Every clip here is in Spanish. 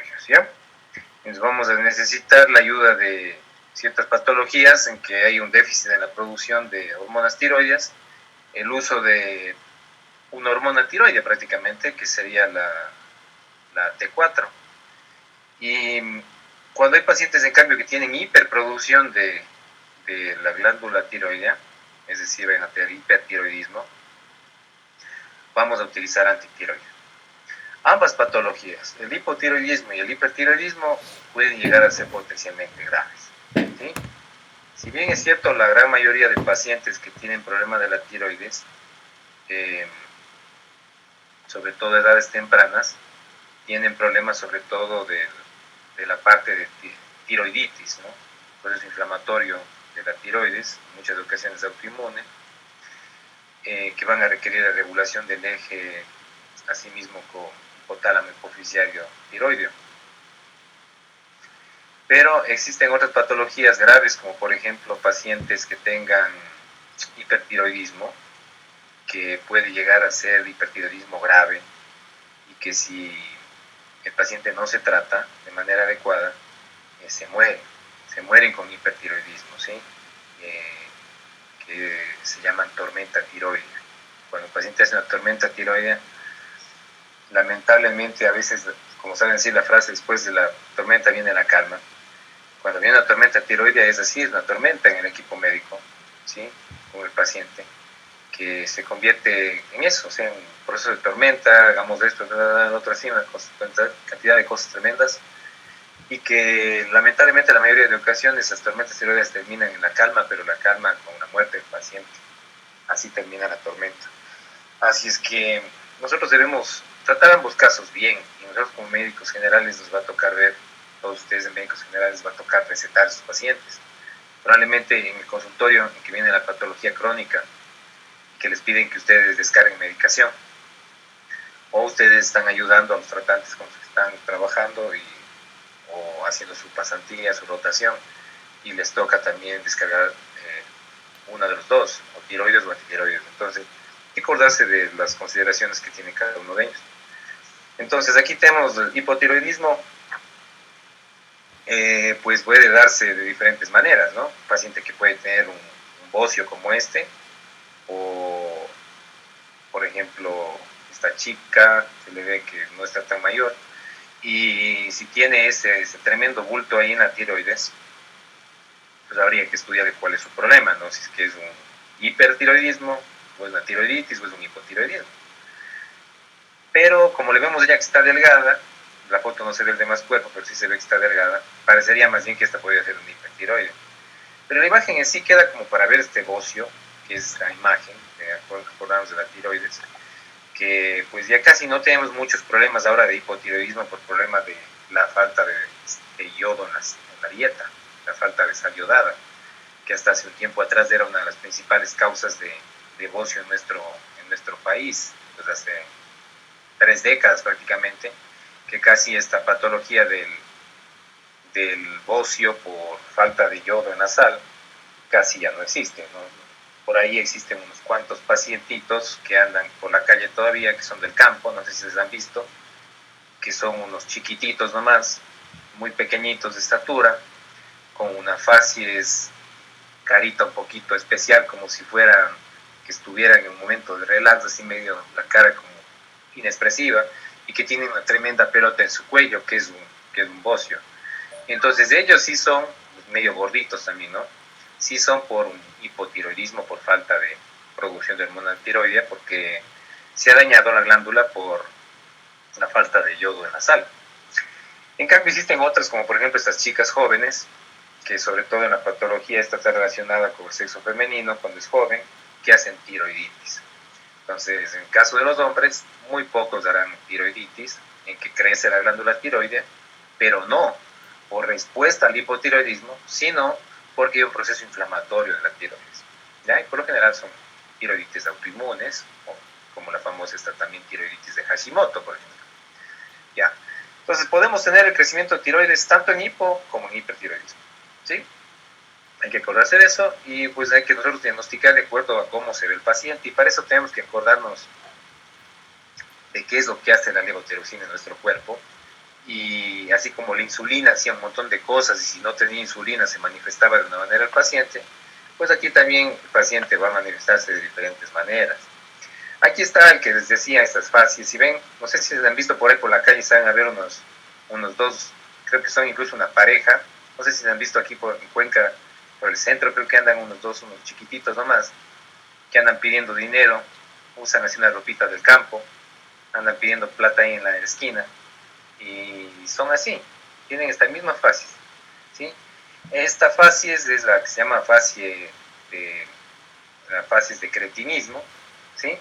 tiroides, ¿ya? Entonces vamos a necesitar la ayuda de ciertas patologías en que hay un déficit en la producción de hormonas tiroides, el uso de una hormona tiroide prácticamente, que sería la T4. Y cuando hay pacientes, en cambio, que tienen hiperproducción de la glándula tiroidea, es decir, van a tener hipertiroidismo, vamos a utilizar antitiroides. Ambas patologías, el hipotiroidismo y el hipertiroidismo, pueden llegar a ser potencialmente graves, ¿sí? Si bien es cierto, la gran mayoría de pacientes que tienen problemas de la tiroides, sobre todo edades tempranas, tienen problemas sobre todo de la parte de tiroiditis, ¿no? Proceso inflamatorio de la tiroides, en muchas ocasiones autoinmune, que van a requerir la regulación del eje, asimismo con hipotálamo hipoficiario tiroideo. Pero existen otras patologías graves, como por ejemplo pacientes que tengan hipertiroidismo, que puede llegar a ser hipertiroidismo grave, y que si el paciente no se trata de manera adecuada, se mueren con hipertiroidismo, ¿sí? Que se llaman tormenta tiroidea. Cuando el paciente hace una tormenta tiroidea, lamentablemente a veces, como saben decir la frase, después de la tormenta viene la calma. Cuando viene una tormenta tiroidea, es decir, una tormenta en el equipo médico, ¿sí? Con el paciente, que se convierte en eso, o sea, en un proceso de tormenta, hagamos esto, otro así, una cantidad de cosas tremendas, y que lamentablemente la mayoría de ocasiones las tormentas tiroideas terminan en la calma, pero la calma con la muerte del paciente. Así termina la tormenta. Así es que nosotros debemos tratar ambos casos bien, y nosotros como médicos generales nos va a tocar ver, todos ustedes de médicos generales les va a tocar recetar a sus pacientes. Probablemente en el consultorio en que viene la patología crónica, que les piden que ustedes descarguen medicación, o ustedes están ayudando a los tratantes con los que están trabajando o haciendo su pasantía, su rotación, y les toca también descargar una de los dos, o tiroides o antitiroides. Entonces, hay que acordarse de las consideraciones que tiene cada uno de ellos. Entonces, aquí tenemos el hipotiroidismo, pues puede darse de diferentes maneras, ¿no? Un paciente que puede tener un bocio como este, o, por ejemplo, esta chica, se le ve que no está tan mayor, y si tiene ese tremendo bulto ahí en la tiroides, pues habría que estudiar cuál es su problema, ¿no? Si es que es un hipertiroidismo, o es una tiroiditis, o es un hipotiroidismo. Pero como le vemos ya que está delgada, la foto no se ve el demás cuerpo, pero sí se ve que está delgada, parecería más bien que esta podría ser un hipertiroide. Pero la imagen en sí queda como para ver este bocio, que es la imagen, acordamos de la tiroides, que pues ya casi no tenemos muchos problemas ahora de hipotiroidismo por problema de la falta de yodo en la dieta, la falta de sal yodada, que hasta hace un tiempo atrás era una de las principales causas de bocio en nuestro país, pues hace 3 décadas prácticamente, que casi esta patología del bocio por falta de yodo en la sal casi ya no existe, ¿no? Por ahí existen unos cuantos pacientitos que andan por la calle todavía, que son del campo, no sé si les han visto, que son unos chiquititos nomás, muy pequeñitos de estatura, con una facies, carita un poquito especial, como si fueran, que estuvieran en un momento de relax, así medio la cara como inexpresiva, y que tienen una tremenda pelota en su cuello, que es un bocio. Entonces ellos sí son medio gorditos también, ¿no? Sí son por un hipotiroidismo, por falta de producción de hormona tiroidea, porque se ha dañado la glándula por la falta de yodo en la sal. En cambio existen otras, como por ejemplo estas chicas jóvenes, que sobre todo en la patología esta está relacionada con el sexo femenino cuando es joven, que hacen tiroiditis. Entonces, en el caso de los hombres, muy pocos darán tiroiditis, en que crece la glándula tiroidea, pero no por respuesta al hipotiroidismo, sino porque hay un proceso inflamatorio en la tiroides. ¿Ya? Y por lo general son tiroiditis autoinmunes, o como la famosa está también tiroiditis de Hashimoto, por ejemplo. ¿Ya? Entonces podemos tener el crecimiento de tiroides tanto en hipo como en hipertiroidismo. ¿Sí? Hay que acordarse de eso, y pues hay que nosotros diagnosticar de acuerdo a cómo se ve el paciente, y para eso tenemos que acordarnos de qué es lo que hace la levotiroxina en nuestro cuerpo, y así como la insulina hacía un montón de cosas y si no tenía insulina se manifestaba de una manera el paciente, pues aquí también el paciente va a manifestarse de diferentes maneras. Aquí está el que les decía estas fases. Si ven, no sé si se han visto por ahí por la calle, saben a ver unos dos, creo que son incluso una pareja, no sé si se han visto aquí en Cuenca, por el centro, creo que andan unos chiquititos nomás, que andan pidiendo dinero, usan así una ropita del campo, andan pidiendo plata ahí en la esquina, y son así, tienen esta misma fase, ¿sí? Esta fase es la que se llama fase de cretinismo, ¿sí?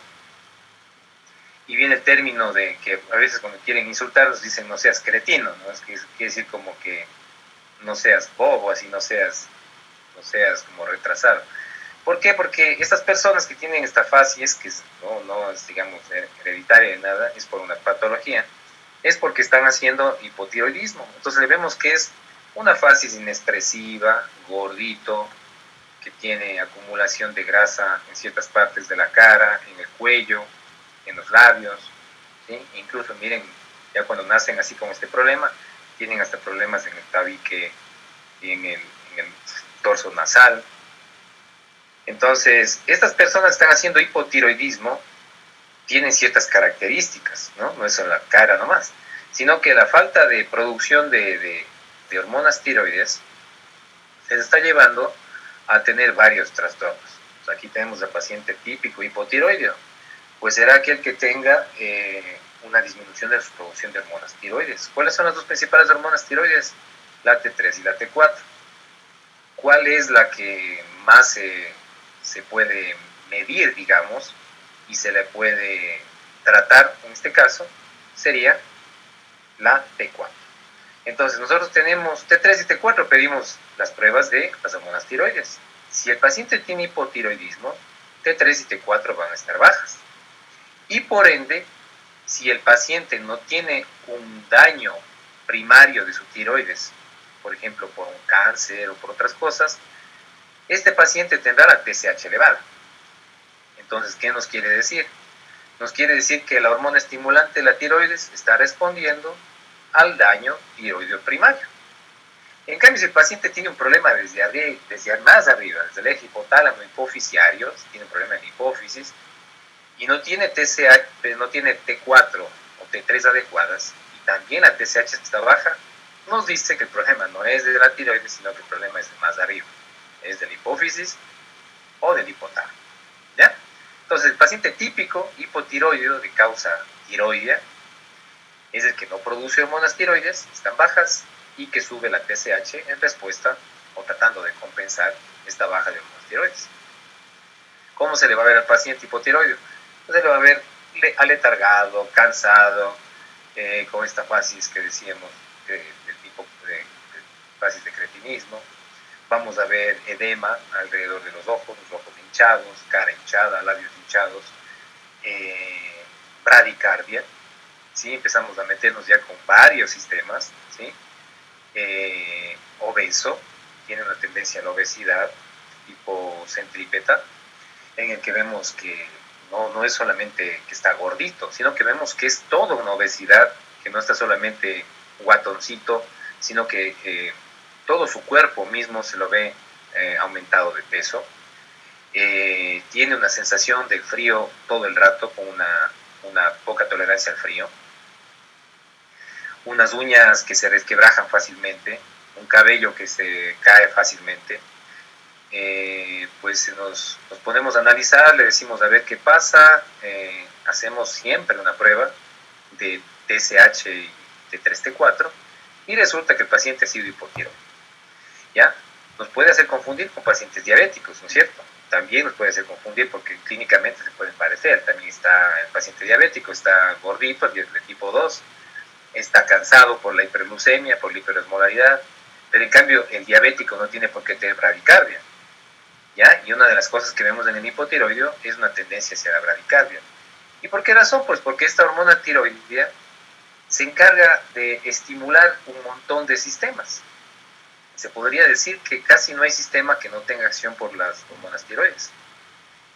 Y viene el término de que a veces cuando quieren insultarlos dicen no seas cretino, ¿no? Es que quiere decir como que no seas bobo, así no seas como retrasado. ¿Por qué? Porque estas personas que tienen esta fase es que no es, digamos, hereditaria de nada, es por una patología, es porque están haciendo hipotiroidismo. Entonces le vemos que es una fase inexpresiva, gordito, que tiene acumulación de grasa en ciertas partes de la cara, en el cuello, en los labios, ¿sí? Incluso miren, ya cuando nacen así con este problema, tienen hasta problemas en el tabique y en el torso nasal. Entonces, estas personas que están haciendo hipotiroidismo tienen ciertas características, ¿no? No es en la cara nomás, sino que la falta de producción de hormonas tiroides les está llevando a tener varios trastornos. O sea, aquí tenemos al paciente típico hipotiroideo, pues será aquel que tenga una disminución de su producción de hormonas tiroides. ¿Cuáles son las dos principales hormonas tiroides? La T3 y la T4. ¿Cuál es la que más se puede medir, digamos, y se le puede tratar en este caso? Sería la T4. Entonces, nosotros tenemos T3 y T4, pedimos las pruebas de las hormonas tiroides. Si el paciente tiene hipotiroidismo, T3 y T4 van a estar bajas. Y por ende, si el paciente no tiene un daño primario de su tiroides, por ejemplo, por un cáncer o por otras cosas, este paciente tendrá la TSH elevada. Entonces, ¿qué nos quiere decir? Nos quiere decir que la hormona estimulante de la tiroides está respondiendo al daño tiroideo primario. En cambio, si el paciente tiene un problema desde más arriba, desde el eje hipotálamo hipofisiario, si tiene un problema en la hipófisis, y no tiene TSH, no tiene T4 o T3 adecuadas, y también la TSH está baja, nos dice que el problema no es de la tiroides, sino que el problema es de más arriba, es de la hipófisis o del hipotálamo, ¿ya? Entonces, el paciente típico hipotiroideo de causa tiroidea es el que no produce hormonas tiroides, están bajas, y que sube la TSH en respuesta o tratando de compensar esta baja de hormonas tiroides. ¿Cómo se le va a ver al paciente hipotiroideo? Pues se le va a ver aletargado, cansado, con esta fases que decíamos del tipo de fases de cretinismo. Vamos a ver edema alrededor de los ojos hinchados, cara hinchada, labios hinchados, bradicardia, ¿sí? Empezamos a meternos ya con varios sistemas, ¿sí? Obeso, tiene una tendencia a la obesidad tipo centrípeta, en el que vemos que no es solamente que está gordito, sino que vemos que es toda una obesidad, que no está solamente guatoncito, sino que todo su cuerpo mismo se lo ve aumentado de peso. Tiene una sensación del frío todo el rato, con una poca tolerancia al frío, unas uñas que se resquebrajan fácilmente, un cabello que se cae fácilmente. Pues nos ponemos a analizar, le decimos a ver qué pasa, hacemos siempre una prueba de TSH y T3, T4, y resulta que el paciente ha sido hipotiroideo. ¿Ya? Nos puede hacer confundir con pacientes diabéticos, ¿no es cierto? También nos puede hacer confundir porque clínicamente se pueden parecer. También está el paciente diabético, está gordito, de tipo 2, está cansado por la hiperglucemia, por la hiperosmolaridad, pero en cambio el diabético no tiene por qué tener bradicardia, ¿ya? Y una de las cosas que vemos en el hipotiroideo es una tendencia hacia la bradicardia. ¿Y por qué razón? Pues porque esta hormona tiroidea se encarga de estimular un montón de sistemas. Se podría decir que casi no hay sistema que no tenga acción por las hormonas tiroides.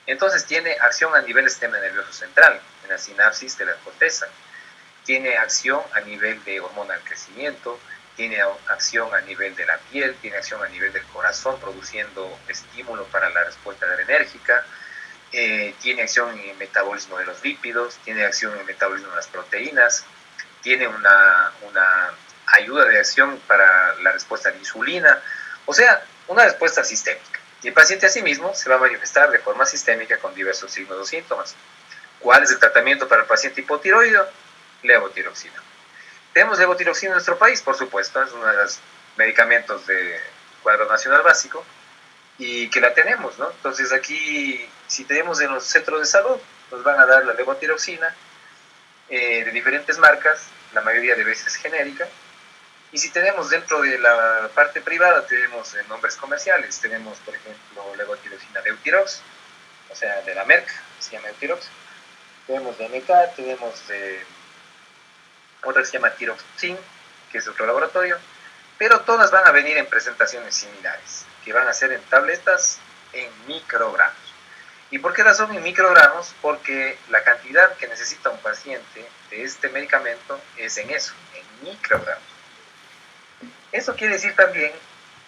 Entonces tiene acción a nivel del sistema nervioso central, en la sinapsis de la corteza. tiene acción a nivel de hormona del crecimiento, tiene acción a nivel de la piel, tiene acción a nivel del corazón, produciendo estímulo para la respuesta adrenérgica, tiene acción en el metabolismo de los lípidos, tiene acción en el metabolismo de las proteínas, tiene una ayuda de acción para la respuesta a la insulina, o sea, una respuesta sistémica. Y el paciente asimismo se va a manifestar de forma sistémica con diversos signos o síntomas. ¿Cuál es el tratamiento para el paciente hipotiroideo? Levotiroxina. ¿Tenemos levotiroxina en nuestro país? Por supuesto, es uno de los medicamentos de cuadro nacional básico y que la tenemos, ¿no? Entonces aquí, si tenemos en los centros de salud, nos van a dar la levotiroxina de diferentes marcas, la mayoría de veces genérica, y si tenemos dentro de la parte privada, tenemos nombres comerciales, tenemos por ejemplo levotiroxina de Eutirox, o sea, de la Merck, se llama Eutirox, tenemos de MK, tenemos de otra que se llama Tiroxin, que es otro laboratorio, pero todas van a venir en presentaciones similares, que van a ser en tabletas en microgramos. ¿Y por qué razón en microgramos? Porque la cantidad que necesita un paciente de este medicamento es en eso, en microgramos. Eso quiere decir también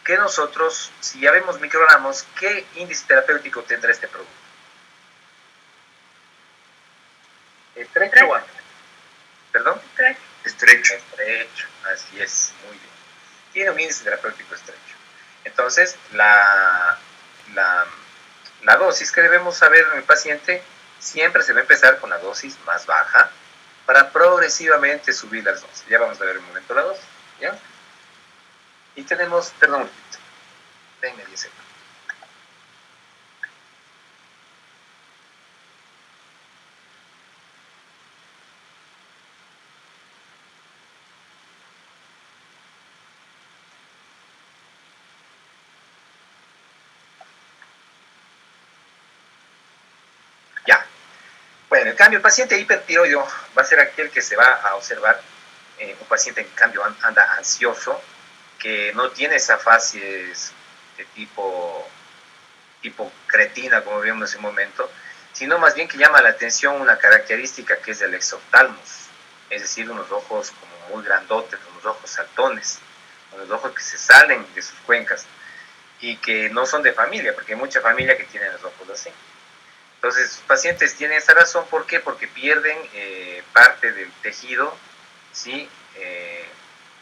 que nosotros, si ya vemos microgramos, ¿qué índice terapéutico tendrá este producto? ¿Estrecho o amplio? ¿Perdón? Estrecho. Estrecho, así es, muy bien. Tiene un índice terapéutico estrecho. Entonces, la dosis que debemos saber en el paciente siempre se va a empezar con la dosis más baja para progresivamente subir las dosis. Ya vamos a ver un momento la dosis, ¿ya? Y tenemos, perdón, un poquito. Venga, 10 segundos. Ya. Bueno, en cambio, el paciente hipertiroideo va a ser aquel que se va a observar, un paciente en cambio anda ansioso, que no tiene esa fase de tipo cretina, como vimos en ese momento, sino más bien que llama la atención una característica que es el exoftalmos, es decir, unos ojos como muy grandotes, unos ojos saltones, unos ojos que se salen de sus cuencas y que no son de familia, porque hay mucha familia que tiene los ojos así. Entonces, los pacientes tienen esa razón, ¿por qué? Porque pierden parte del tejido, ¿sí?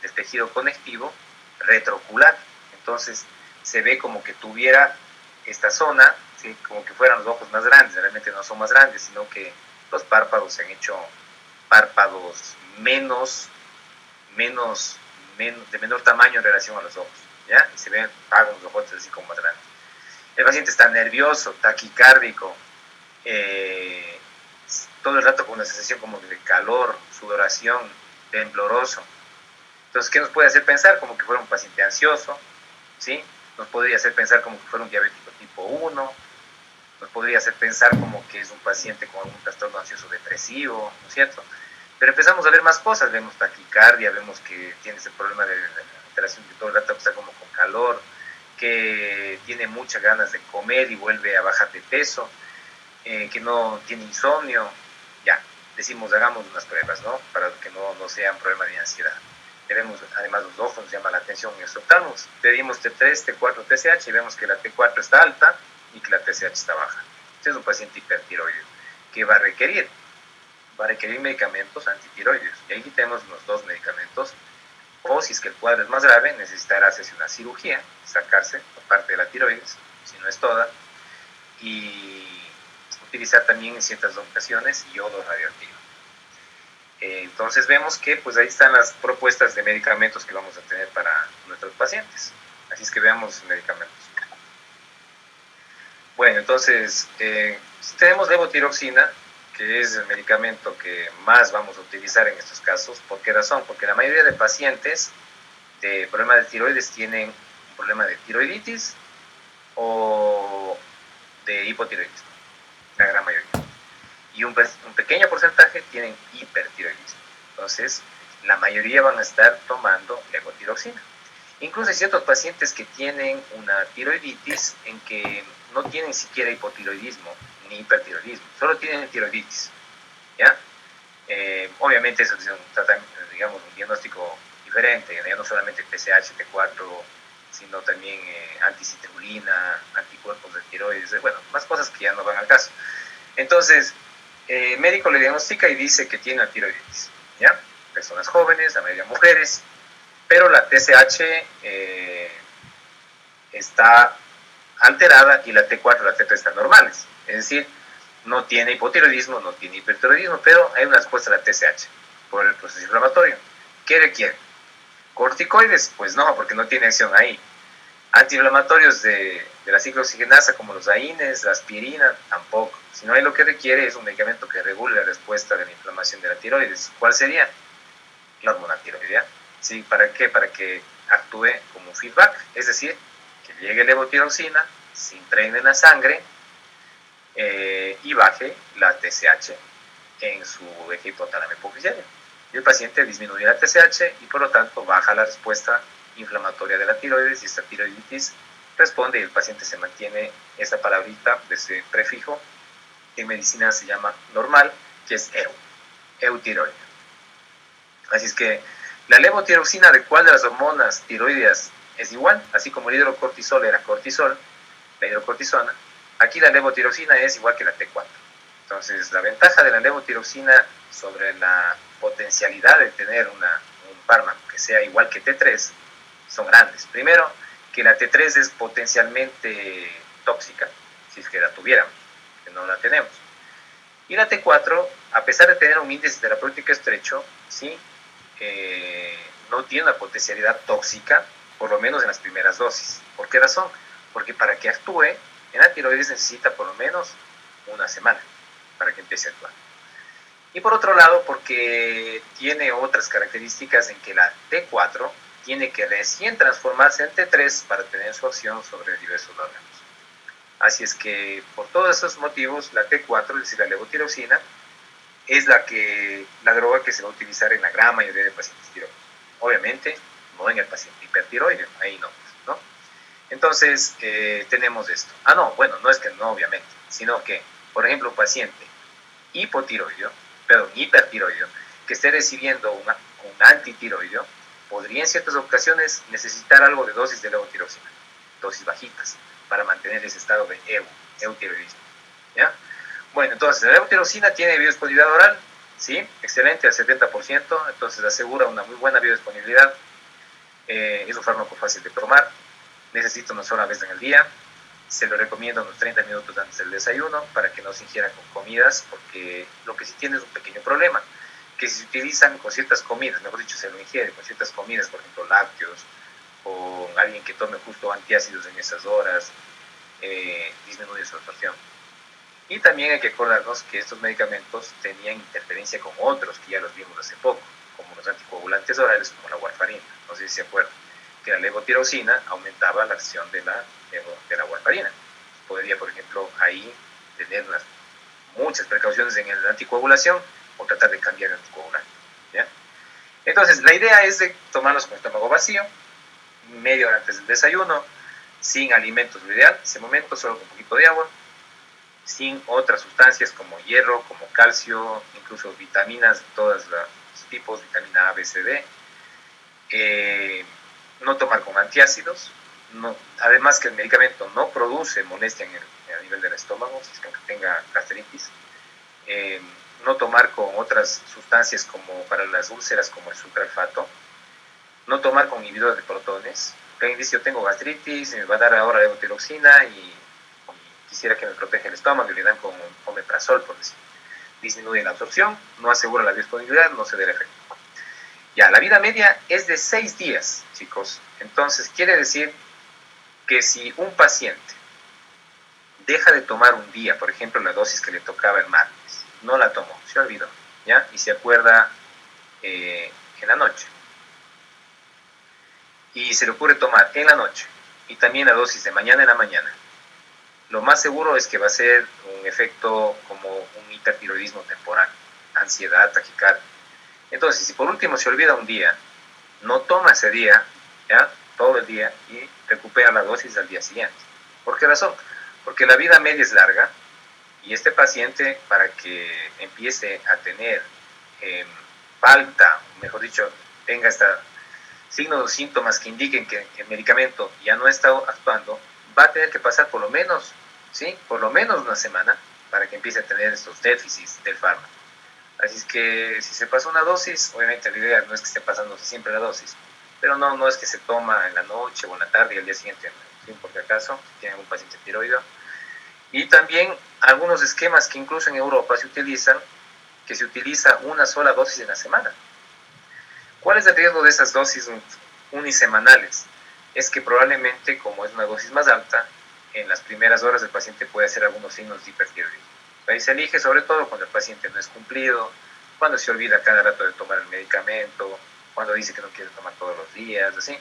Del tejido conectivo retroocular. Entonces, se ve como que tuviera esta zona, ¿sí? Como que fueran los ojos más grandes, realmente no son más grandes, sino que los párpados se han hecho párpados de menor tamaño en relación a los ojos, ¿ya? Y se ven los ojos así como más grandes. El paciente está nervioso, taquicárdico, todo el rato con una sensación como de calor, sudoración, tembloroso. Entonces, ¿qué nos puede hacer pensar? Como que fuera un paciente ansioso, ¿sí? Nos podría hacer pensar como que fuera un diabético tipo 1, nos podría hacer pensar como que es un paciente con algún trastorno ansioso depresivo, ¿no es cierto? Pero empezamos a ver más cosas, vemos taquicardia, vemos que tiene ese problema de alteración de todo el rato que está como con calor, que tiene muchas ganas de comer y vuelve a bajar de peso, que no tiene insomnio, ya, decimos hagamos unas pruebas, ¿no? Para que no sea un problema de ansiedad. Tenemos además los ojos, nos llama la atención en estos octavos. Pedimos T3, T4, TSH y vemos que la T4 está alta y que la TSH está baja. Este es un paciente hipertiroideo que va a requerir medicamentos antitiroideos. Y ahí tenemos los dos medicamentos. O si es que el cuadro es más grave, necesitará hacerse una cirugía, sacarse parte de la tiroides, si no es toda, y utilizar también en ciertas ocasiones yodo radioactivo. Entonces vemos que pues ahí están las propuestas de medicamentos que vamos a tener para nuestros pacientes. Así es que veamos medicamentos. Bueno, entonces tenemos levotiroxina, que es el medicamento que más vamos a utilizar en estos casos. ¿Por qué razón? Porque la mayoría de pacientes de problemas de tiroides tienen un problema de tiroiditis o de hipotiroidismo, la gran mayoría. Y un pequeño porcentaje tienen hipertiroidismo. Entonces, la mayoría van a estar tomando levotiroxina. Incluso hay ciertos pacientes que tienen una tiroiditis en que no tienen siquiera hipotiroidismo ni hipertiroidismo, solo tienen tiroiditis, ¿ya? Obviamente eso es un tratamiento, digamos, un diagnóstico diferente, ya no solamente TSH, T4, sino también anticitrulina, anticuerpos de tiroides, bueno, más cosas que ya no van al caso. Entonces, el médico le diagnostica y dice que tiene una tiroiditis, ¿ya? Personas jóvenes, la mayoría mujeres, pero la TSH está alterada y la T4 y la T3 están normales. Es decir, no tiene hipotiroidismo, no tiene hipertiroidismo, pero hay una respuesta a la TSH por el proceso inflamatorio. ¿Qué requiere? ¿Corticoides? Pues no, porque no tiene acción ahí. Antiinflamatorios de la ciclooxigenasa como los AINES, la aspirina, tampoco. Si no, hay lo que requiere es un medicamento que regule la respuesta de la inflamación de la tiroides. ¿Cuál sería? La hormona tiroidea. ¿Sí? ¿Para qué? Para que actúe como un feedback, es decir, que llegue levotiroxina, se impregne en la sangre y baje la TSH en su eje hipotálamo hipofisiario. Y el paciente disminuye la TSH y por lo tanto baja la respuesta inflamatoria de la tiroides y esta tiroiditis responde y el paciente se mantiene esa palabrita de ese prefijo que en medicina se llama normal, que es eutiroide. Así es que la levotiroxina de cuál de las hormonas tiroideas es igual, así como el hidrocortisol era cortisol, la hidrocortisona, aquí la levotiroxina es igual que la T4. Entonces, la ventaja de la levotiroxina sobre la potencialidad de tener un fármaco que sea igual que T3 son grandes. Primero, que la T3 es potencialmente tóxica, si es que la tuviéramos, que no la tenemos. Y la T4, a pesar de tener un índice terapéutico estrecho, ¿sí? No tiene una potencialidad tóxica, por lo menos en las primeras dosis. ¿Por qué razón? Porque para que actúe en la tiroides necesita por lo menos una semana para que empiece a actuar. Y por otro lado, porque tiene otras características en que la T4 tiene que recién transformarse en T3 para tener su acción sobre diversos órganos. Así es que por todos esos motivos, la T4, es decir, la levotiroxina, es la droga que se va a utilizar en la gran mayoría de pacientes tiroides. Obviamente, no en el paciente hipertiroideo, ahí no, ¿no? Entonces, tenemos esto. No, bueno, no es que no, obviamente, sino que, por ejemplo, un paciente hipertiroideo, que esté recibiendo un antitiroideo, podría en ciertas ocasiones necesitar algo de dosis de levotiroxina, dosis bajitas, para mantener ese estado de eutiroidismo, ¿ya? Bueno, entonces la levotiroxina tiene biodisponibilidad oral, ¿sí? Excelente, al 70%, entonces asegura una muy buena biodisponibilidad. Es un fármaco fácil de tomar, necesita una sola vez en el día, se lo recomiendo unos 30 minutos antes del desayuno para que no se ingiera con comidas, porque lo que sí tiene es un pequeño problema, que si se utilizan con ciertas comidas, mejor dicho, se lo ingiere con ciertas comidas, por ejemplo lácteos, o alguien que tome justo antiácidos en esas horas, disminuye su absorción. Y también hay que acordarnos que estos medicamentos tenían interferencia con otros que ya los vimos hace poco, como los anticoagulantes orales, como la warfarina. No sé si se acuerdan que la levotiroxina aumentaba la acción de la warfarina. Podría, por ejemplo, ahí tener muchas precauciones en la anticoagulación o tratar de cambiar el anticoagulante, ¿ya? Entonces, la idea es de tomarlos con estómago vacío, media hora antes del desayuno, sin alimentos lo ideal, en ese momento solo con un poquito de agua, sin otras sustancias como hierro, como calcio, incluso vitaminas de todos los tipos, vitamina A, B, C, D. No tomar con antiácidos, además que el medicamento no produce molestia a nivel del estómago, si es que tenga gastritis. No tomar con otras sustancias como para las úlceras, como el sucralfato. No tomar con inhibidores de protones. Alguien dice, yo tengo gastritis, me va a dar ahora levotiroxina y quisiera que me proteja el estómago y le dan con omeprazol, por decir. Disminuye la absorción, no asegura la disponibilidad, no se da el efecto. Ya, la vida media es de 6 días, chicos. Entonces, quiere decir que si un paciente deja de tomar un día, por ejemplo, la dosis que le tocaba el martes, no la tomó, se olvidó, ¿ya? Y se acuerda en la noche. Y se le ocurre tomar en la noche y también la dosis de mañana en la mañana. Lo más seguro es que va a ser un efecto como un hipertiroidismo temporal, ansiedad, taquicardia. Entonces, si por último se olvida un día, no toma ese día, ¿ya? Todo el día y recupera la dosis al día siguiente. ¿Por qué razón? Porque la vida media es larga y este paciente, para que empiece a tener falta, mejor dicho, tenga signos o síntomas que indiquen que el medicamento ya no está actuando, va a tener que pasar por lo menos, ¿sí? Por lo menos una semana para que empiece a tener estos déficits del fármaco. Así es que si se pasa una dosis, obviamente la idea no es que esté pasando siempre la dosis, pero no es que se toma en la noche o en la tarde y al día siguiente, ¿sí? Por si acaso, si tienen un paciente tiroideo. Y también algunos esquemas que incluso en Europa se utilizan, que se utiliza una sola dosis en la semana. ¿Cuál es el riesgo de esas dosis unisemanales? Es que probablemente, como es una dosis más alta, en las primeras horas el paciente puede hacer algunos signos de hipertiroidismo. Ahí se elige sobre todo cuando el paciente no es cumplido, cuando se olvida cada rato de tomar el medicamento, cuando dice que no quiere tomar todos los días, así.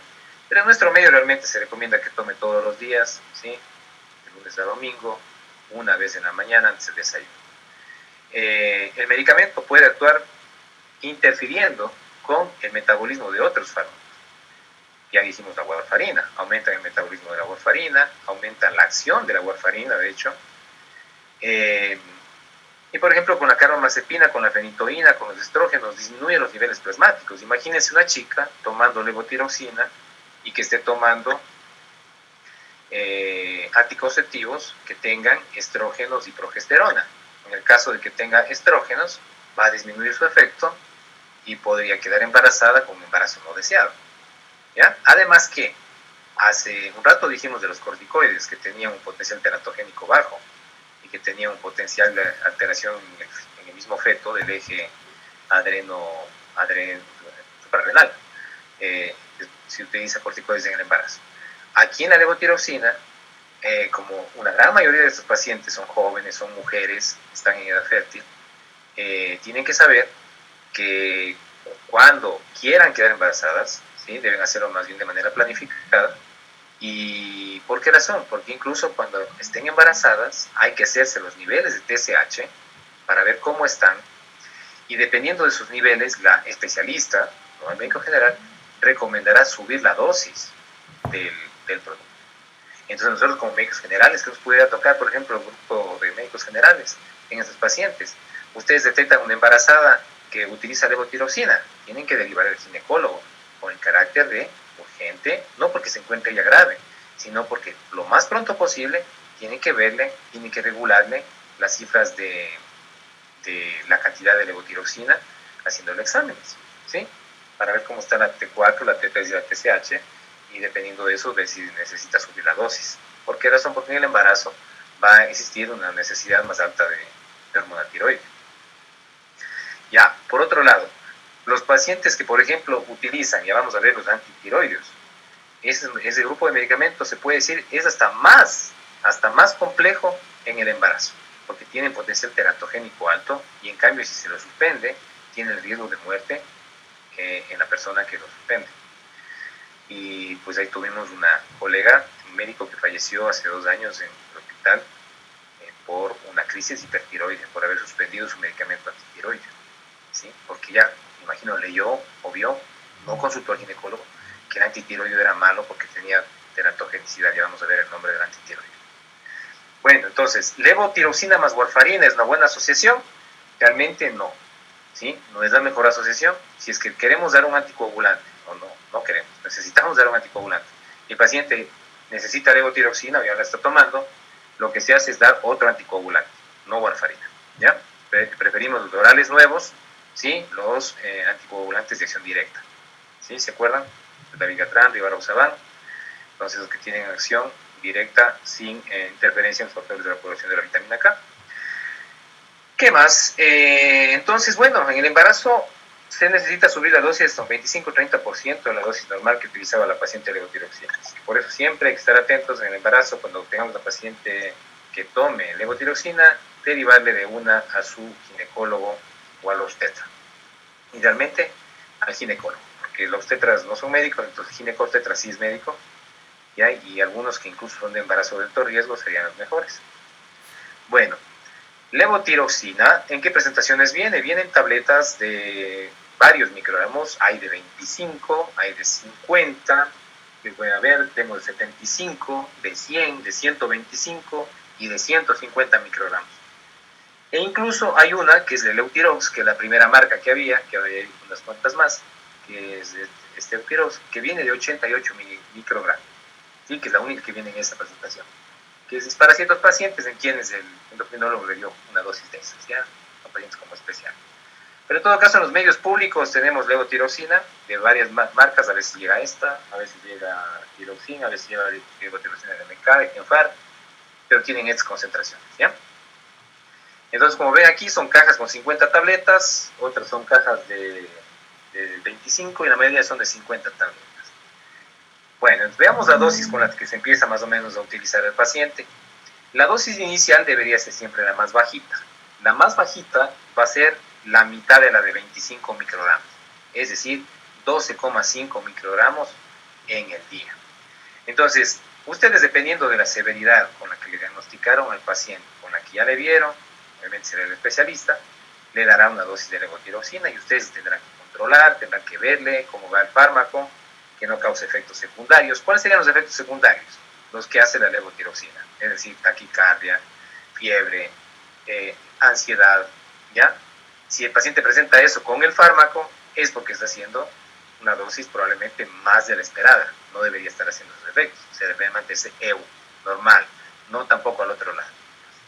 Pero en nuestro medio realmente se recomienda que tome todos los días, ¿sí? De lunes a domingo, una vez en la mañana antes del desayuno. El medicamento puede actuar interfiriendo con el metabolismo de otros fármacos. Ya dijimos la warfarina, aumentan el metabolismo de la warfarina, aumentan la acción de la warfarina, de hecho. Y por ejemplo, con la carbamazepina, con la fenitoína, con los estrógenos, disminuye los niveles plasmáticos. Imagínense una chica tomando levotiroxina y que esté tomando anticonceptivos que tengan estrógenos y progesterona. En el caso de que tenga estrógenos, va a disminuir su efecto y podría quedar embarazada con un embarazo no deseado. ¿Ya? Además que hace un rato dijimos de los corticoides que tenían un potencial teratogénico bajo y que tenían un potencial de alteración en el mismo feto del eje suprarrenal. Se utiliza corticoides en el embarazo. Aquí en la levotiroxina, como una gran mayoría de estos pacientes son jóvenes, son mujeres, están en edad fértil, tienen que saber que cuando quieran quedar embarazadas, ¿sí? Deben hacerlo más bien de manera planificada. ¿Y por qué razón? Porque incluso cuando estén embarazadas hay que hacerse los niveles de TSH para ver cómo están, y dependiendo de sus niveles, la especialista, o el médico general, recomendará subir la dosis del producto. Entonces nosotros como médicos generales, ¿qué nos pudiera tocar, por ejemplo, el grupo de médicos generales en estos pacientes? Ustedes detectan una embarazada que utiliza levotiroxina, tienen que derivar al ginecólogo con el carácter de urgente, no porque se encuentre ya grave, sino porque lo más pronto posible tienen que verle, tienen que regularle las cifras de la cantidad de levotiroxina haciéndole exámenes, ¿sí? Para ver cómo está la T4, la T3 y la TSH, y dependiendo de eso, ver si necesita subir la dosis. ¿Por qué razón? Porque en el embarazo va a existir una necesidad más alta de hormona tiroide. Ya, por otro lado, los pacientes que, por ejemplo, utilizan, ya vamos a ver los antitiroideos, ese grupo de medicamentos se puede decir es hasta más complejo en el embarazo, porque tienen potencial teratogénico alto y en cambio si se lo suspende, tiene el riesgo de muerte en la persona que lo suspende. Y pues ahí tuvimos una colega, un médico que falleció hace 2 años en el hospital por una crisis hipertiroide, por haber suspendido su medicamento antitiroide, ¿sí? Porque ya, imagino, leyó o vio, no consultó al ginecólogo, que el antitiroide era malo porque tenía teratogenicidad, ya vamos a ver el nombre del antitiroide. Bueno, entonces, levotiroxina más warfarina, ¿es una buena asociación? Realmente no, ¿sí? No es la mejor asociación. Si es que queremos dar un anticoagulante, o no queremos, necesitamos dar un anticoagulante, y el paciente necesita levotiroxina, ya la está tomando, lo que se hace es dar otro anticoagulante, no warfarina, ¿ya? Preferimos los orales nuevos, ¿sí? Los anticoagulantes de acción directa, ¿sí? ¿Se acuerdan? Dabigatran, Rivaroxaban, entonces los que tienen acción directa sin interferencia en los factores de la producción de la vitamina K. ¿Qué más? Entonces, bueno, en el embarazo se necesita subir la dosis hasta un 25-30% de la dosis normal que utilizaba la paciente levotiroxina. Por eso siempre hay que estar atentos en el embarazo cuando tengamos a la paciente que tome levotiroxina, derivarle de una a su ginecólogo o al obstetra. Idealmente al ginecólogo, porque los obstetras no son médicos, entonces el ginecobstetra sí es médico, ¿ya? Y algunos que incluso son de embarazo de alto riesgo serían los mejores. Bueno, levotiroxina, ¿en qué presentaciones viene? Vienen tabletas de varios microgramos, hay de 25, hay de 50, les voy a ver, tengo de 75, de 100, de 125 y de 150 microgramos. E incluso hay una que es de Eutirox, que es la primera marca que había, que ahora hay unas cuantas más, que es este Eutirox, que viene de 88 microgramos, ¿sí? Que es la única que viene en esta presentación, que es para ciertos pacientes en quienes el endocrinólogo le dio una dosis de esas, ¿ya? Son pacientes como especial. Pero en todo caso, en los medios públicos tenemos levotiroxina de varias marcas, a veces llega esta, a veces llega tiroxina, a veces llega levotiroxina de MK, de Genfar, pero tienen estas concentraciones, ¿ya? Entonces, como ven aquí, son cajas con 50 tabletas, otras son cajas de 25 y la mayoría son de 50 tabletas. Bueno, veamos la dosis con la que se empieza más o menos a utilizar el paciente. La dosis inicial debería ser siempre la más bajita. La más bajita va a ser la mitad de la de 25 microgramos, es decir, 12,5 microgramos en el día. Entonces, ustedes, dependiendo de la severidad con la que le diagnosticaron al paciente, con la que ya le vieron, obviamente será el especialista, le dará una dosis de levotiroxina y ustedes tendrán que controlar, tendrán que verle cómo va el fármaco, que no cause efectos secundarios. ¿Cuáles serían los efectos secundarios? Los que hace la levotiroxina, es decir, taquicardia, fiebre, ansiedad, ¿ya? Si el paciente presenta eso con el fármaco, es porque está haciendo una dosis probablemente más de la esperada. No debería estar haciendo esos efectos. Se debe mantenerse EU, normal, no tampoco al otro lado.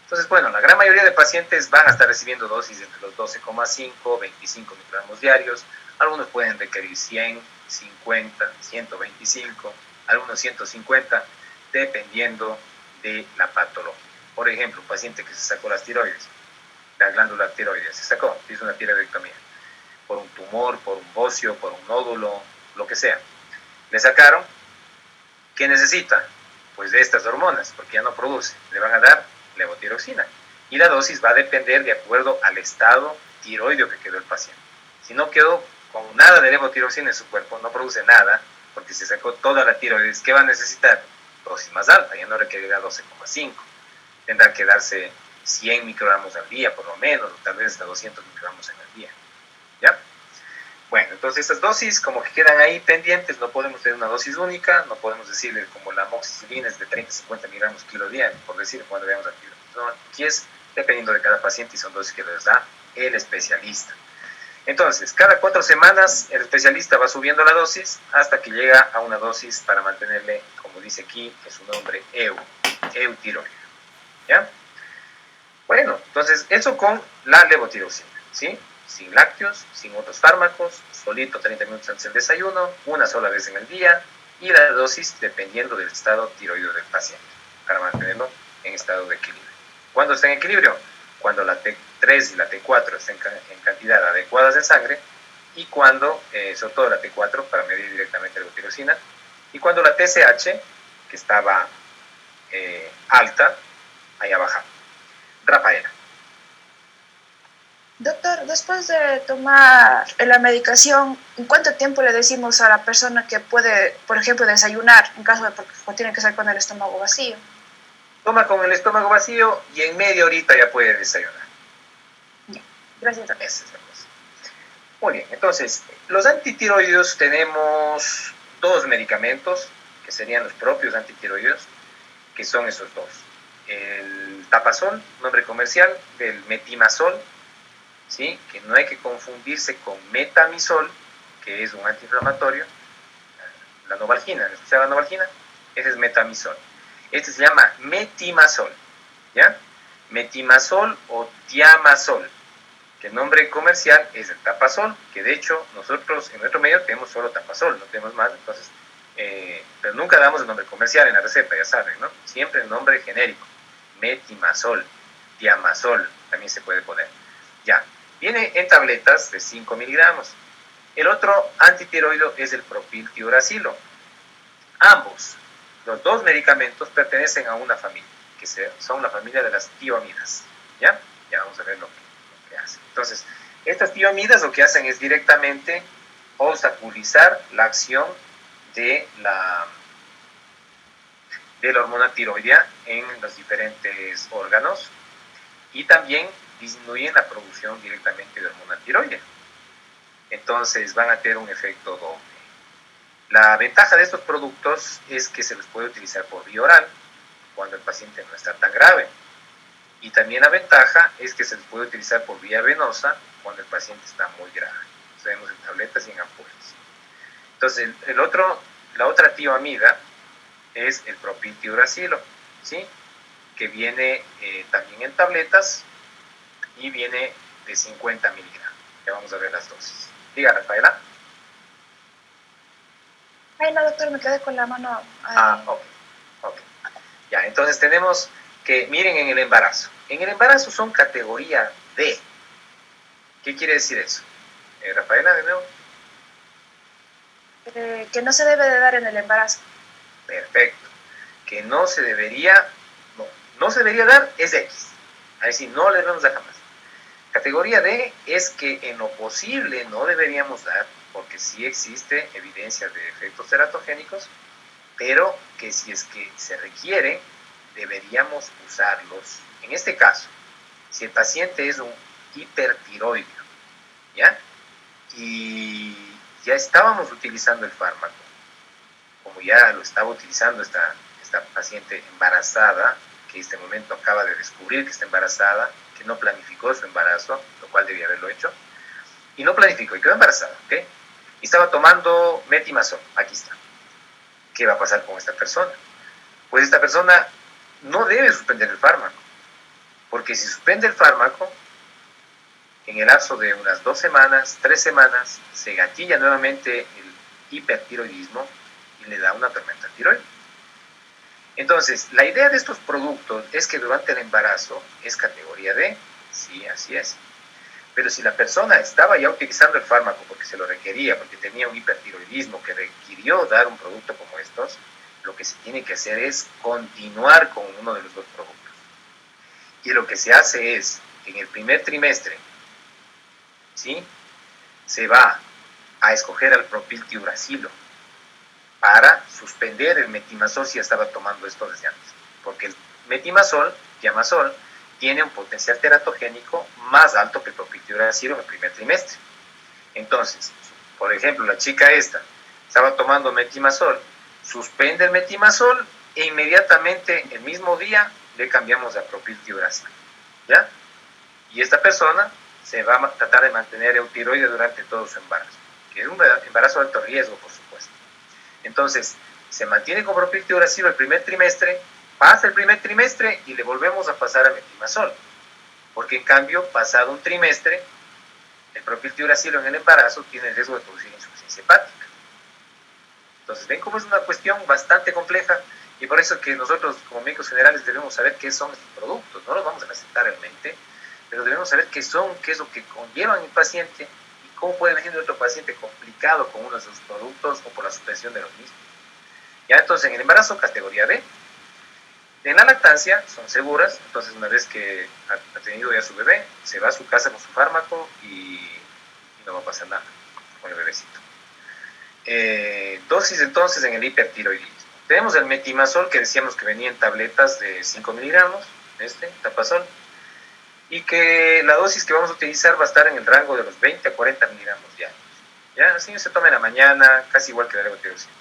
Entonces, bueno, la gran mayoría de pacientes van a estar recibiendo dosis entre los 12,5, 25 microgramos diarios. Algunos pueden requerir 100, 50, 125, algunos 150, dependiendo de la patología. Por ejemplo, un paciente que se sacó las tiroides, la glándula tiroides, se sacó, hizo una tiroidectomía, por un tumor, por un bocio, por un nódulo, lo que sea. Le sacaron, ¿qué necesita? Pues de estas hormonas, porque ya no produce. Le van a dar levotiroxina. Y la dosis va a depender de acuerdo al estado tiroideo que quedó el paciente. Si no quedó con nada de levotiroxina en su cuerpo, no produce nada, porque se sacó toda la tiroides, ¿qué va a necesitar? Dosis más alta, ya no requerirá 12,5. Tendrá que darse 100 microgramos al día, por lo menos, o tal vez hasta 200 microgramos en el día. ¿Ya? Bueno, entonces estas dosis como que quedan ahí pendientes, no podemos tener una dosis única, no podemos decirle como la amoxicilina es de 30-50 miligramos kilo día, por decir, cuando veamos al kilo. No, aquí es dependiendo de cada paciente y son dosis que les da el especialista. Entonces, cada 4 semanas el especialista va subiendo la dosis hasta que llega a una dosis para mantenerle, como dice aquí, que su nombre eutiroide. ¿Ya? Bueno, entonces eso con la levotiroxina, ¿sí? Sin lácteos, sin otros fármacos, solito 30 minutos antes del desayuno, una sola vez en el día y la dosis dependiendo del estado tiroideo del paciente para mantenerlo en estado de equilibrio. ¿Cuándo está en equilibrio? Cuando la T3 y la T4 estén en cantidad adecuadas en sangre y cuando, sobre todo la T4 para medir directamente la levotiroxina, y cuando la TSH, que estaba alta, haya bajado. Rafaela. Doctor, después de tomar la medicación, ¿en cuánto tiempo le decimos a la persona que puede, por ejemplo, desayunar en caso de porque tiene que ser con el estómago vacío? Toma con el estómago vacío y en media horita ya puede desayunar. Ya, gracias, doctor. Esa es la cosa. Muy bien, entonces, los antitiroideos tenemos dos medicamentos que serían los propios antitiroideos, que son esos dos. El tapazol, nombre comercial, del metimazol, ¿sí? Que no hay que confundirse con metamisol, que es un antiinflamatorio. La novalgina, ¿has escuchado la novalgina? Ese es metamisol. Este se llama metimazol, ¿ya? Metimazol o tiamazol, que el nombre comercial es el tapazol, que de hecho nosotros en nuestro medio tenemos solo tapazol, no tenemos más, entonces, pero nunca damos el nombre comercial en la receta, ya saben, ¿no? Siempre el nombre genérico, metimazol, tiamazol, también se puede poner. Ya, viene en tabletas de 5 miligramos. El otro antitiroideo es el propiltiuracilo. Ambos, los dos medicamentos pertenecen a una familia, que son la familia de las tioamidas. ¿Ya? Ya vamos a ver lo que hacen. Entonces, estas tioamidas lo que hacen es directamente obstaculizar la acción de la hormona tiroidea en los diferentes órganos y también disminuyen la producción directamente de hormona tiroidea. Entonces van a tener un efecto doble. La ventaja de estos productos es que se los puede utilizar por vía oral cuando el paciente no está tan grave. Y también la ventaja es que se puede utilizar por vía venosa cuando el paciente está muy grave. Tenemos en tabletas y en ampollas. Entonces, la otra tioamida es el propiltiuracilo, ¿sí? Que viene también en tabletas y viene de 50 miligramos. Ya vamos a ver las dosis. Diga, Rafaela. Ay, no, doctor, me quedé con la mano. Ok. Ya, entonces tenemos que, miren en el embarazo. En el embarazo son categoría D. ¿Qué quiere decir eso? Rafaela, de nuevo. Que no se debe de dar en el embarazo. Perfecto. Que no se debería dar es X. Ahí sí, no le debemos dar jamás. Categoría D es que en lo posible no deberíamos dar, porque sí existe evidencia de efectos teratogénicos, pero que si es que se requiere, deberíamos usarlos. En este caso, si el paciente es un hipertiroideo, ¿ya? Y ya estábamos utilizando el fármaco, como ya lo estaba utilizando esta paciente embarazada, que en este momento acaba de descubrir que está embarazada, que no planificó su embarazo, lo cual debía haberlo hecho, y no planificó y quedó embarazada, ¿ok? Y estaba tomando metimazol, aquí está. ¿Qué va a pasar con esta persona? Pues esta persona no debe suspender el fármaco, porque si suspende el fármaco, en el lapso de unas 2 semanas, 3 semanas, se gatilla nuevamente el hipertiroidismo y le da una tormenta tiroidea. Entonces, la idea de estos productos es que durante el embarazo es categoría D, sí, así es. Pero si la persona estaba ya utilizando el fármaco porque se lo requería, porque tenía un hipertiroidismo que requirió dar un producto como estos, lo que se tiene que hacer es continuar con uno de los dos productos. Y lo que se hace es, en el primer trimestre, ¿sí? Se va a escoger al propiltiuracilo para suspender el metimazol si ya estaba tomando esto desde antes. Porque el metimazol, diamazol, tiene un potencial teratogénico más alto que el propiltiuracilo en el primer trimestre. Entonces, por ejemplo, la chica esta estaba tomando metimazol, suspende el metimazol e inmediatamente el mismo día le cambiamos a propiltiuracilo, ¿ya? Y esta persona se va a tratar de mantener eutiroide durante todo su embarazo, que es un embarazo de alto riesgo, por supuesto. Entonces, se mantiene con propiltiuracilo el primer trimestre, pasa el primer trimestre y le volvemos a pasar a metimazol, porque en cambio, pasado un trimestre, el propiltiuracilo en el embarazo tiene el riesgo de producir insuficiencia hepática. Entonces, ven cómo es una cuestión bastante compleja y por eso que nosotros como médicos generales debemos saber qué son estos productos. No los vamos a recetar realmente, pero debemos saber qué son, qué es lo que conllevan el paciente y cómo puede venir otro paciente complicado con uno de sus productos o por la suspensión de los mismos. Ya entonces en el embarazo categoría B. En la lactancia son seguras, entonces una vez que ha tenido ya su bebé, se va a su casa con su fármaco y no va a pasar nada con el bebecito. Dosis entonces en el hipertiroidismo. Tenemos el metimazol que decíamos que venía en tabletas de 5 miligramos, tapazol, y que la dosis que vamos a utilizar va a estar en el rango de los 20 a 40 miligramos diarios. ¿Ya? Así se toma en la mañana, casi igual que la levotiroxina.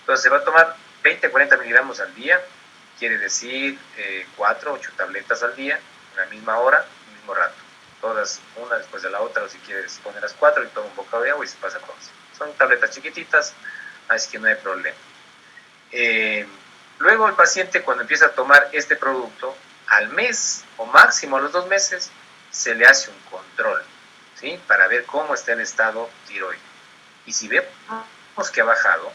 Entonces se va a tomar 20 a 40 miligramos al día, quiere decir 4 o 8 tabletas al día, en la misma hora, en el mismo rato. Todas una después de la otra, o si quieres poner las 4 y toma un bocado de agua y se pasa todas. Son tabletas chiquititas, así que no hay problema. Luego el paciente cuando empieza a tomar este producto, al mes o máximo a los 2 meses, se le hace un control, ¿sí? Para ver cómo está el estado tiroideo. Y si vemos que ha bajado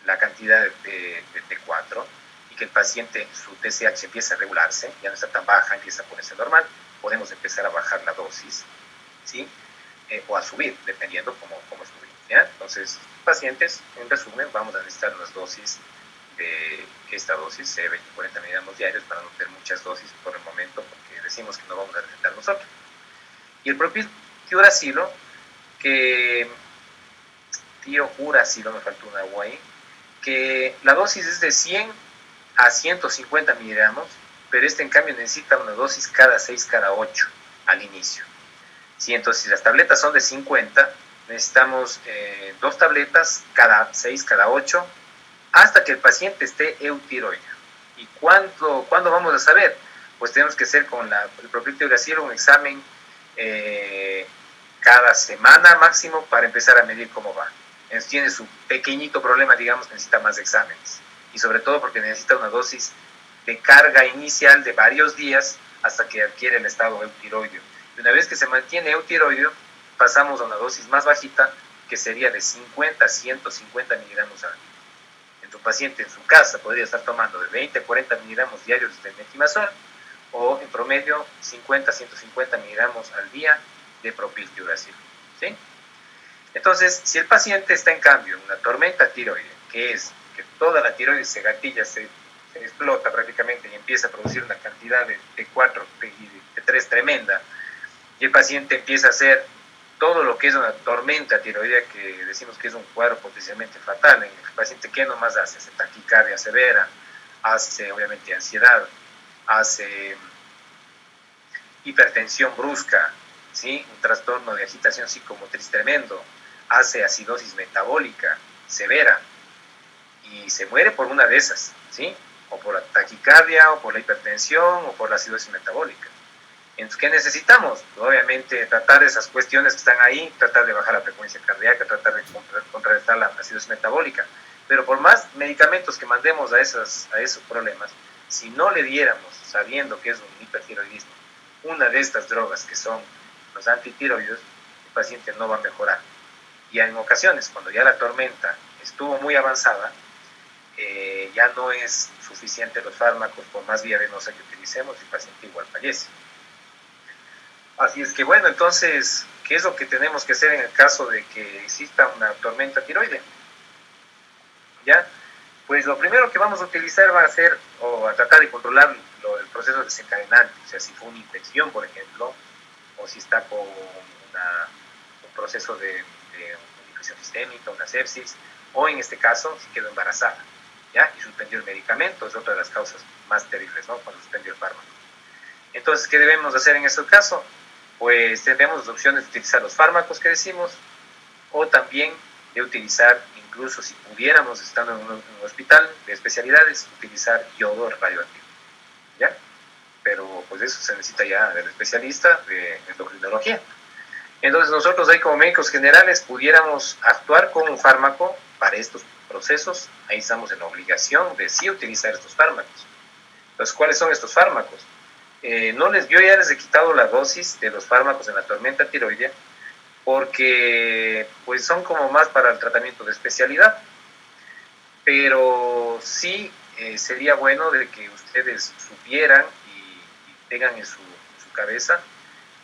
la cantidad de T4 y que el paciente, su TSH empieza a regularse, ya no está tan baja, empieza a ponerse normal, podemos empezar a bajar la dosis, ¿sí? O a subir, dependiendo cómo estuvimos, ¿ya? Entonces, pacientes, en resumen, vamos a necesitar unas dosis de esta dosis, 20 40 miligramos diarios, para no tener muchas dosis por el momento, porque decimos que no vamos a recetar nosotros. Y el propiltiuracilo, que uracilo, me faltó una agua ahí, que la dosis es de 100 a 150 miligramos, pero en cambio necesita una dosis cada 6, cada 8 al inicio. ¿Sí? Entonces, si las tabletas son de 50, necesitamos 2 tabletas cada 6, cada 8, hasta que el paciente esté eutiroideo. ¿Y cuándo vamos a saber? Pues tenemos que hacer con el propiltiuracil un examen cada semana máximo para empezar a medir cómo va. Tiene su pequeñito problema, digamos, necesita más exámenes. Y sobre todo porque necesita una dosis de carga inicial de varios días hasta que adquiere el estado eutiroideo. Y una vez que se mantiene eutiroideo, pasamos a una dosis más bajita, que sería de 50 a 150 miligramos al día. En tu paciente en su casa podría estar tomando de 20 a 40 miligramos diarios de metimazol, o en promedio 50 a 150 miligramos al día de propiltiuracil. ¿Sí? Entonces, si el paciente está en cambio en una tormenta tiroidea, que es que toda la tiroides se gatilla, se explota prácticamente y empieza a producir una cantidad de T4 y T3 tremenda, y el paciente empieza a hacer todo lo que es una tormenta tiroidea, que decimos que es un cuadro potencialmente fatal, en el paciente que nomás hace taquicardia severa, hace obviamente ansiedad, hace hipertensión brusca, ¿sí? Un trastorno de agitación psicomotriz tremendo, hace acidosis metabólica severa y se muere por una de esas, ¿sí? O por la taquicardia, o por la hipertensión, o por la acidosis metabólica. Entonces, ¿qué necesitamos? Pues obviamente tratar esas cuestiones que están ahí, tratar de bajar la frecuencia cardíaca, tratar de contrarrestar la acidosis metabólica. Pero por más medicamentos que mandemos a esos problemas, si no le diéramos, sabiendo que es un hipertiroidismo, una de estas drogas que son los antitiroides, el paciente no va a mejorar. Y en ocasiones, cuando ya la tormenta estuvo muy avanzada, ya no es suficiente los fármacos, por más vía venosa que utilicemos, el paciente igual fallece. Así es que bueno, entonces, ¿qué es lo que tenemos que hacer en el caso de que exista una tormenta tiroidea? ¿Ya? Pues lo primero que vamos a utilizar va a ser, o a tratar de controlar el proceso desencadenante, o sea, si fue una infección, por ejemplo, o si está con un proceso de una infección sistémica, una sepsis, o en este caso, si quedó embarazada, ¿ya? Y suspendió el medicamento, es otra de las causas más terribles, ¿no? Cuando suspendió el fármaco. Entonces, ¿qué debemos hacer en este caso? Pues tenemos las opciones de utilizar los fármacos que decimos, o también de utilizar, incluso si pudiéramos, estando en un hospital de especialidades, utilizar yodo radioactivo, ¿ya? Pero pues eso se necesita ya del especialista de endocrinología. Entonces nosotros ahí como médicos generales pudiéramos actuar con un fármaco para estos procesos, ahí estamos en la obligación de sí utilizar estos fármacos. Entonces, ¿cuáles son estos fármacos? Yo ya les he quitado la dosis de los fármacos en la tormenta tiroidea, porque pues son como más para el tratamiento de especialidad, pero sí sería bueno de que ustedes supieran y tengan en su cabeza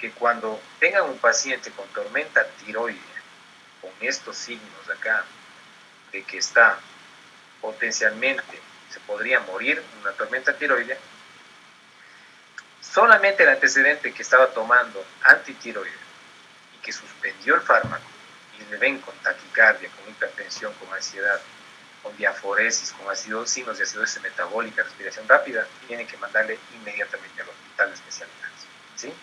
que cuando tengan un paciente con tormenta tiroidea, con estos signos de acá, de que está potencialmente, se podría morir en una tormenta tiroidea, solamente el antecedente que estaba tomando antitiroidea y que suspendió el fármaco y le ven con taquicardia, con hipertensión, con ansiedad, con diaforesis, con signos de acidosis metabólica, respiración rápida, tienen que mandarle inmediatamente al hospital de especialidades, ¿sí?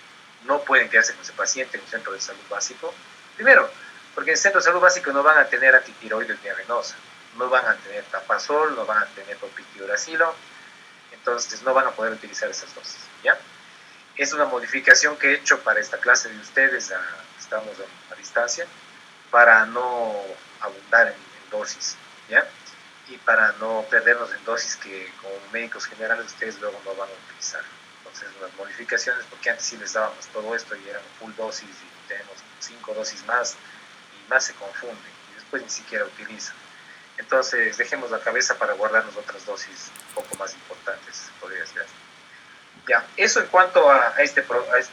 No pueden quedarse con ese paciente en un centro de salud básico. Primero, porque en el centro de salud básico no van a tener antitiroides vía venosa, no van a tener tapazol, no van a tener propiltiuracilo, entonces no van a poder utilizar esas dosis, ¿ya? Es una modificación que he hecho para esta clase de ustedes, estamos a distancia, para no abundar en dosis, ¿ya? Y para no perdernos en dosis que como médicos generales ustedes luego no van a utilizar. Entonces, las modificaciones, porque antes sí les dábamos todo esto y eran full dosis y tenemos 5 dosis más y más se confunden y después ni siquiera utilizan. Entonces, dejemos la cabeza para guardarnos otras dosis un poco más importantes, podría ser. Ya, eso en cuanto a este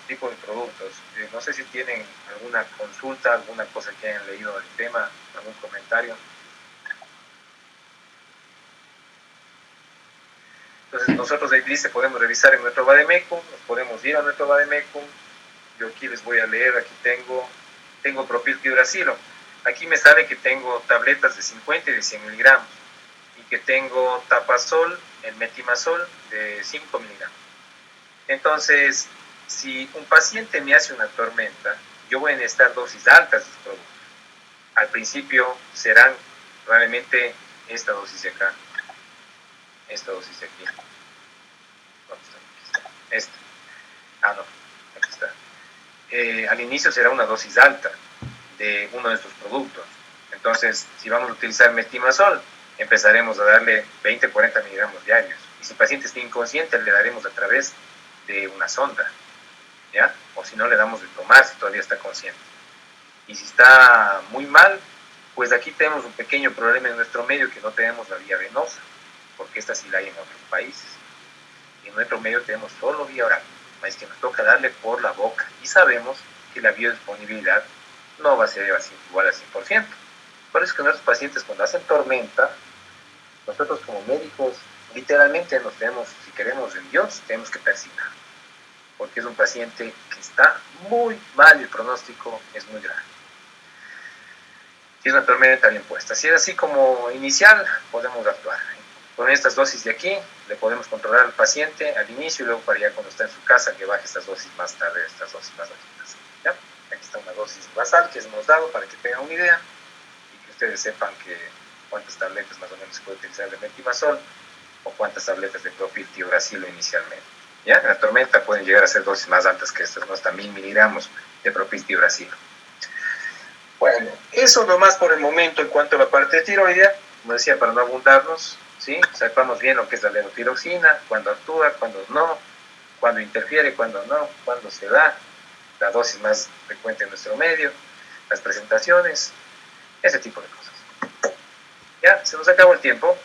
tipo de productos. No sé si tienen alguna consulta, alguna cosa que hayan leído del tema, algún comentario. Entonces nosotros de IDLICE podemos revisar en nuestro Vademecum, nos podemos ir a nuestro Vademecum. Yo aquí les voy a leer, aquí tengo propiltiuracilo. Aquí me sale que tengo tabletas de 50 y de 100 miligramos y que tengo tapazol, el metimazol de 5 miligramos. Entonces, si un paciente me hace una tormenta, yo voy a necesitar dosis altas de los productos. Al principio serán probablemente esta dosis de acá, esta dosis de aquí. Este. No, aquí está. Al inicio será una dosis alta de uno de estos productos. Entonces, si vamos a utilizar metimazol, empezaremos a darle 20-40 miligramos diarios. Y si el paciente está inconsciente, le daremos a través de una sonda, ¿ya? O si no, le damos de tomar si todavía está consciente. Y si está muy mal, pues aquí tenemos un pequeño problema en nuestro medio, que no tenemos la vía venosa, porque esta sí la hay en otros países. Y en nuestro medio tenemos solo vía oral, es que nos toca darle por la boca. Y sabemos que la biodisponibilidad no va a ser igual al 100%. Por eso es que nuestros pacientes, cuando hacen tormenta, nosotros como médicos literalmente nos tenemos, si queremos en Dios, tenemos que persignar, porque es un paciente que está muy mal y el pronóstico es muy grave. Si es una tormenta bien puesta, si es así como inicial, podemos actuar. Con estas dosis de aquí, le podemos controlar al paciente al inicio y luego para ya cuando está en su casa que baje estas dosis más tarde, estas dosis más bajitas. ¿Ya? Aquí está una dosis basal que hemos dado para que tengan una idea y que ustedes sepan que cuántas tabletas más o menos se puede utilizar de metimazol o cuántas tabletas de propiltiuracilo inicialmente. ¿Ya? En la tormenta pueden llegar a ser dosis más altas que estas, ¿no? Hasta 1000 miligramos de propiltiuracilo. Bueno, eso nomás por el momento en cuanto a la parte de tiroidea. Como decía, para no abundarnos, ¿sí? Sepamos bien lo que es la levotiroxina, cuándo actúa, cuándo no, cuándo interfiere, cuándo no, cuándo se da, la dosis más frecuente en nuestro medio, las presentaciones, ese tipo de cosas. Ya, se nos acabó el tiempo.